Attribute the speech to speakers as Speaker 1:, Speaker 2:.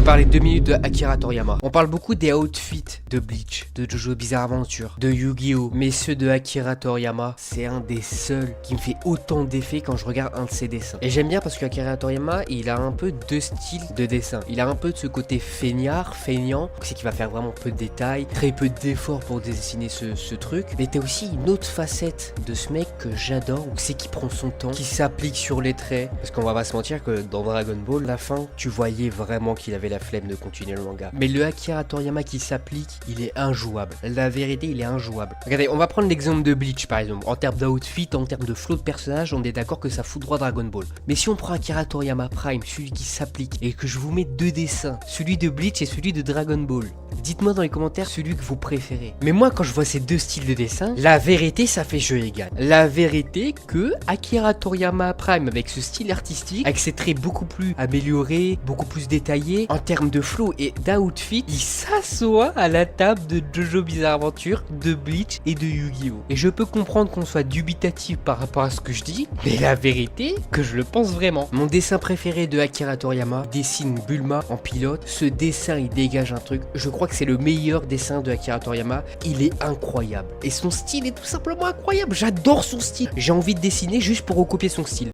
Speaker 1: parler 2 minutes de Akira Toriyama. On parle beaucoup des outfits de Bleach, de JoJo Bizarre Adventure, de Yu-Gi-Oh! Mais ceux de Akira Toriyama, c'est un des seuls qui me fait autant d'effets quand je regarde un de ses dessins. Et j'aime bien parce que Akira Toriyama, il a un peu deux styles de dessin. Il a un peu de ce côté feignant, c'est qu'il va faire vraiment peu de détails, très peu d'efforts pour dessiner ce truc. Mais t'as aussi une autre facette de ce mec que j'adore, c'est qu'il prend son temps, qui s'applique sur les traits. Parce qu'on va pas se mentir que dans Dragon Ball, la fin, tu voyais vraiment qu'il avait la flemme de continuer le manga. Mais le Akira Toriyama qui s'applique, il est injouable. La vérité, il est injouable. Regardez, on va prendre l'exemple de Bleach par exemple. En termes d'outfit, en termes de flow de personnage, on est d'accord que ça fout droit Dragon Ball. Mais si on prend Akira Toriyama Prime, celui qui s'applique, et que je vous mets deux dessins, celui de Bleach et celui de Dragon Ball, dites-moi dans les commentaires celui que vous préférez. Mais moi, quand je vois ces deux styles de dessin, la vérité, ça fait jeu égal. La vérité que Akira Toriyama Prime, avec ce style artistique, avec ses traits beaucoup plus améliorés, beaucoup plus détaillés, en termes de flow et d'outfit, il s'assoit à la table de JoJo Bizarre Adventure, de Bleach et de Yu-Gi-Oh! Et je peux comprendre qu'on soit dubitatif par rapport à ce que je dis, mais la vérité, que je le pense vraiment. Mon dessin préféré de Akira Toriyama dessine Bulma en pilote. Ce dessin, il dégage un truc. Je crois que c'est le meilleur dessin de Akira Toriyama. Il est incroyable. Et son style est tout simplement incroyable. J'adore son style. J'ai envie de dessiner juste pour recopier son style.